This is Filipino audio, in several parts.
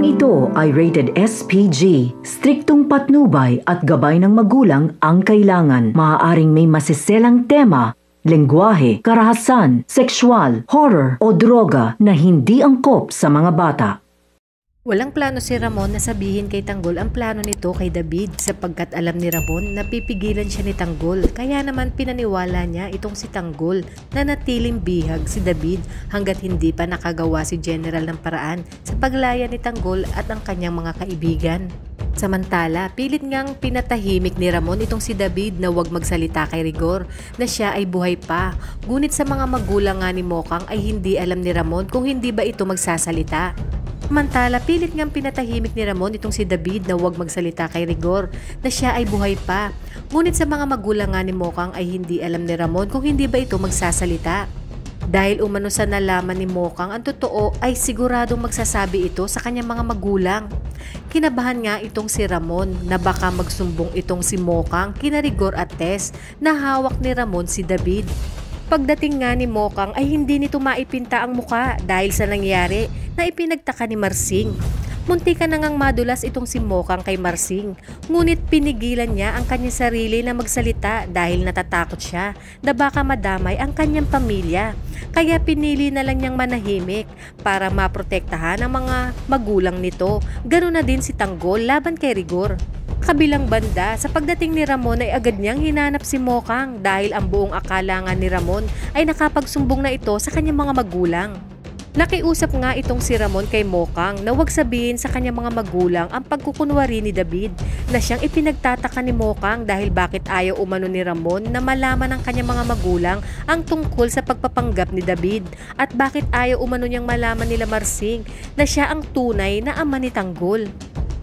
Programang ito ay rated SPG. Striktong patnubay at gabay ng magulang ang kailangan. Maaaring may masiselang tema, lengguwahe, karahasan, sexual, horror o droga na hindi angkop sa mga bata. Walang plano si Ramon na sabihin kay Tanggol ang plano nito kay David sapagkat alam ni Ramon na pipigilan siya ni Tanggol. Kaya naman pinaniwala niya itong si Tanggol na natiling bihag si David hanggat hindi pa nakagawa si General ng paraan sa paglaya ni Tanggol at ang kanyang mga kaibigan. Samantala, pilit ngang pinatahimik ni Ramon itong si David na huwag magsalita kay Rigor na siya ay buhay pa. Ngunit sa mga magulang nga ni Mokang ay hindi alam ni Ramon kung hindi ba ito magsasalita. Samantala, pilit ngang pinatahimik ni Ramon itong si David na huwag magsalita kay Rigor na siya ay buhay pa. Ngunit sa mga magulang nga ni Mokang ay hindi alam ni Ramon kung hindi ba ito magsasalita. Dahil umano sa nalaman ni Mokang ang totoo ay siguradong magsasabi ito sa kanyang mga magulang. Kinabahan nga itong si Ramon na baka magsumbong itong si Mokang kina Rigor at Tess na hawak ni Ramon si David. Pagdating nga ni Mokang ay hindi nito maipinta ang muka dahil sa nangyari na ipinagtaka ni Marsing. Muntikan na ngang madulas itong si Mokang kay Marsing, ngunit pinigilan niya ang kanyang sarili na magsalita dahil natatakot siya na baka madamay ang kanyang pamilya. Kaya pinili na lang niyang manahimik para maprotektahan ang mga magulang nito. Ganoon na din si Tanggol laban kay Rigor. Kabilang banda, sa pagdating ni Ramon ay agad niyang hinanap si Mokang dahil ang buong akala nga ni Ramon ay nakapagsumbong na ito sa kanyang mga magulang. Nakiusap nga itong si Ramon kay Mokang na huwag sabihin sa kanyang mga magulang ang pagkukunwari ni David na siyang ipinagtataka ni Mokang dahil bakit ayaw umano ni Ramon na malaman ng kanyang mga magulang ang tungkol sa pagpapanggap ni David at bakit ayaw umano niyang malaman nila Marsing na siya ang tunay na ama ni Tanggol.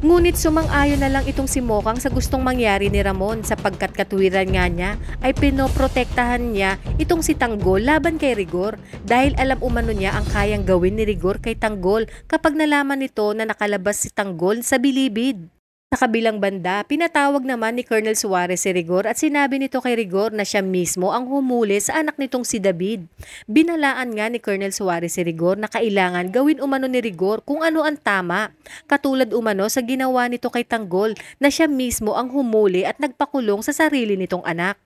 Ngunit sumang-ayon na lang itong si Mokang sa gustong mangyari ni Ramon sapagkat katuwiran nga niya ay pinoprotektahan niya itong si Tanggol laban kay Rigor dahil alam umano niya ang kayang gawin ni Rigor kay Tanggol kapag nalaman nito na nakalabas si Tanggol sa bilibid. Sa kabilang banda, pinatawag naman ni Colonel Suarez si Rigor at sinabi nito kay Rigor na siya mismo ang humuli sa anak nitong si David. Binalaan nga ni Colonel Suarez si Rigor na kailangan gawin umano ni Rigor kung ano ang tama. Katulad umano sa ginawa nito kay Tanggol na siya mismo ang humuli at nagpakulong sa sarili nitong anak.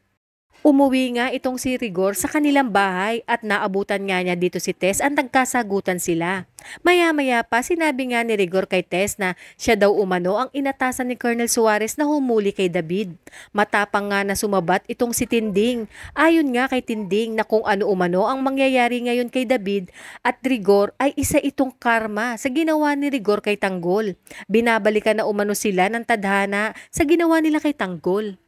Umuwi nga itong si Rigor sa kanilang bahay at naabutan nga niya dito si Tess at nagkasagutan sila. Maya-maya pa sinabi nga ni Rigor kay Tess na siya daw umano ang inatasan ni Colonel Suarez na humuli kay David. Matapang nga na sumabat itong si Tinding. Ayon nga kay Tinding na kung ano umano ang mangyayari ngayon kay David at Rigor ay isa itong karma sa ginawa ni Rigor kay Tanggol. Binabalikan na umano sila ng tadhana sa ginawa nila kay Tanggol.